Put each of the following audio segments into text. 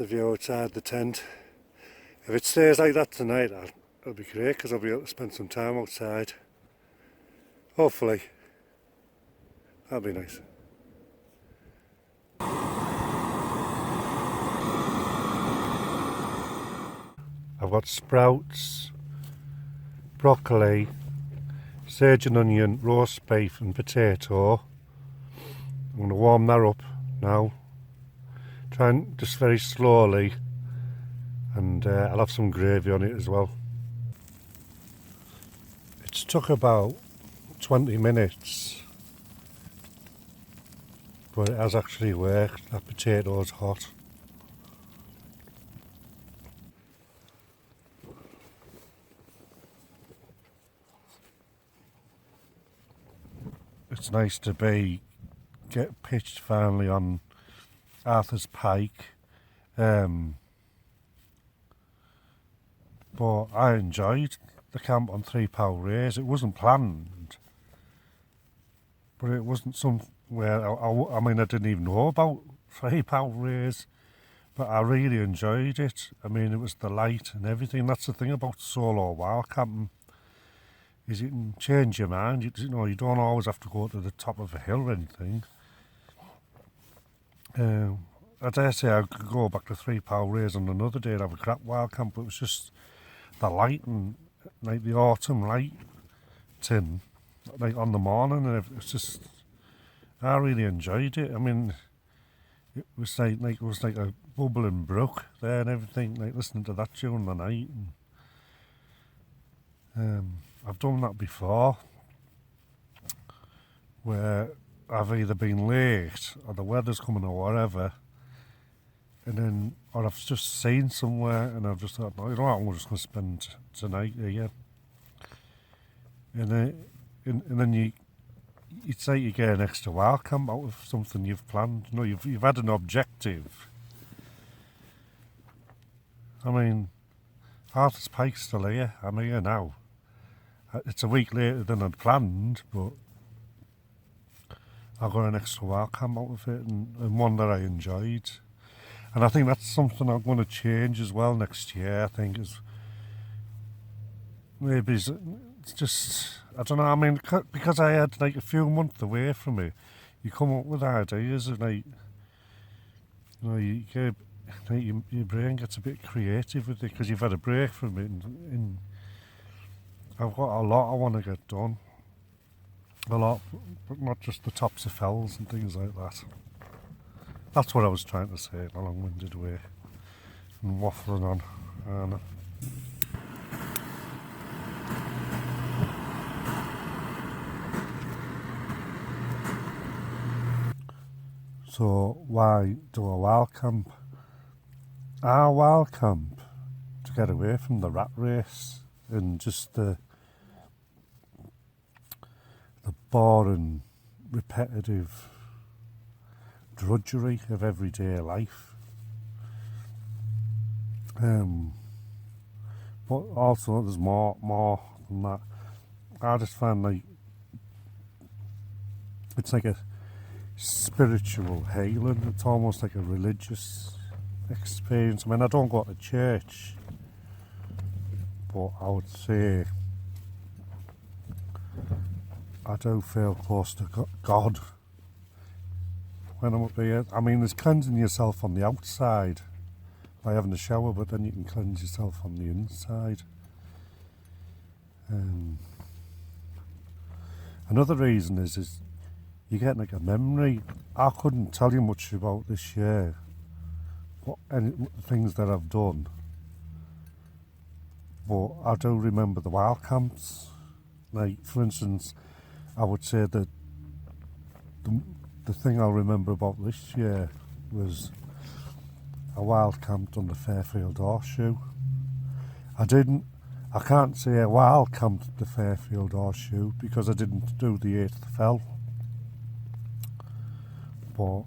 view outside the tent. If it stays like that tonight, it'll be great because I'll be able to spend some time outside. Hopefully. That'll be nice. I've got sprouts, broccoli, sage and onion, roast beef and potato. I'm going to warm that up now. Try and just very slowly, and I'll have some gravy on it as well. It's took about 20 minutes, but it has actually worked. That potato's hot. It's nice to get pitched finally on Arthur's Pike, but I enjoyed the camp on 3 Raise. It wasn't planned, but it wasn't somewhere, I mean I didn't even know about 3 Raise, but I really enjoyed it. I mean it was the light and everything. That's the thing about solo wild camping, is you can change your mind. You know, you don't always have to go to the top of a hill or anything. I dare say I could go back to 3 Raise on another day and have a crap wild camp, but it was just the light and like the autumn lighting, like on the morning, and it was just, I really enjoyed it. I mean, it was like a bubbling brook there and everything, like listening to that during the night. And, I've done that before, where I've either been late or the weather's coming or whatever, and then, or I've just seen somewhere and I've just thought, no, you know what, I'm just going to spend tonight here. And then it's like you get an extra wild camp out of something you've planned. You know, you've had an objective. I mean, Arthur's Pike's still here. I'm here now. It's a week later than I'd planned, but I got an extra wild camp out of it, and one that I enjoyed. And I think that's something I'm going to change as well next year. I think is maybe it's just, I don't know. I mean, because I had like a few months away from it, you come up with ideas and like, you know, you get, like, your brain gets a bit creative with it because you've had a break from it. And I've got a lot I want to get done. A lot, but not just the tops of fells and things like that. That's what I was trying to say in a long-winded way. And waffling on. So why do a wild camp? Our wild camp to get away from the rat race and just the boring, repetitive drudgery of everyday life. But also there's more than that. I just find like it's like a spiritual healing. It's almost like a religious experience. I mean, I don't go to church, but I would say I do feel close to God when I'm up here. I mean, there's cleansing yourself on the outside by having a shower, but then you can cleanse yourself on the inside. Another reason is you get like a memory. I couldn't tell you much about this year, any things that I've done, but I do remember the wild camps. Like, for instance, I would say that the thing I'll remember about this year was a wild camp on the Fairfield Horseshoe. I can't say I wild camped at the Fairfield Horseshoe because I didn't do the 8th fell. But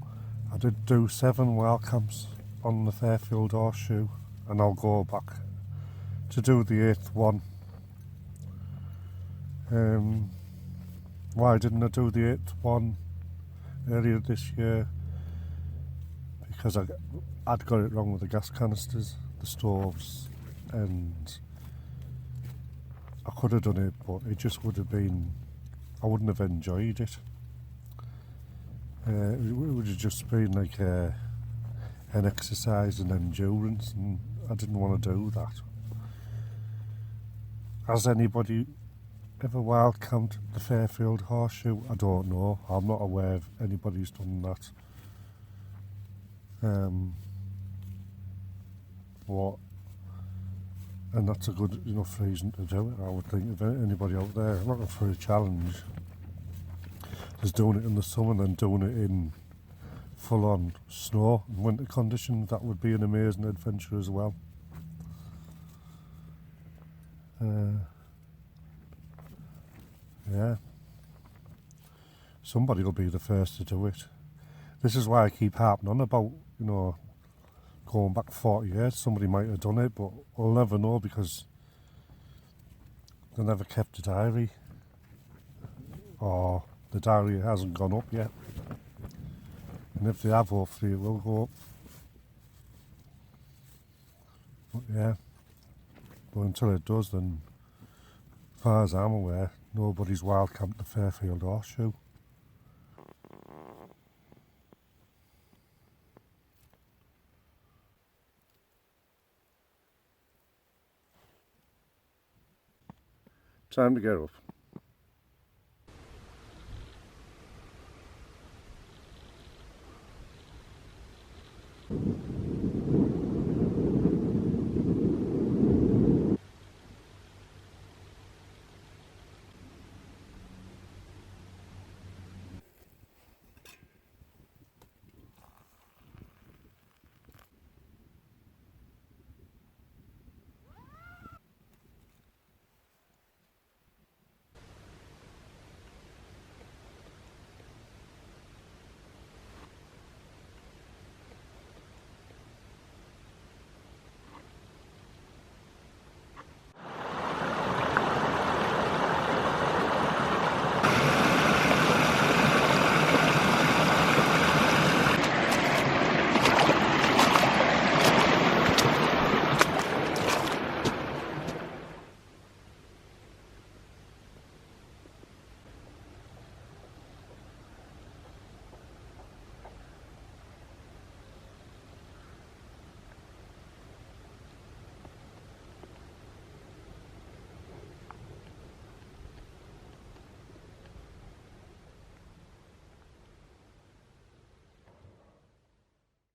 I did do 7 wild camps on the Fairfield Horseshoe, and I'll go back to do the 8th one. Why didn't I do the 8th one earlier this year? because I'd got it wrong with the gas canisters, the stoves, and I could have done it, but it just would have been, I wouldn't have enjoyed it. It would have just been like an exercise in endurance, and I didn't want to do that. Has anybody ever wild camped the Fairfield Horseshoe? I don't know. I'm not aware of anybody who's done that. But, and that's a good enough reason to do it, I would think. If anybody out there looking for a challenge is doing it in the summer and then doing it in full-on snow and winter conditions, that would be an amazing adventure as well. Yeah, somebody will be the first to do it. This is why I keep harping on about, going back 40 years. Somebody might have done it, but we'll never know because they never kept a diary, or the diary hasn't gone up yet. And if they have, hopefully it will go up. But yeah, but until it does, then as far as I'm aware, nobody's wild camped the Fairfield Horseshoe. Time to get up.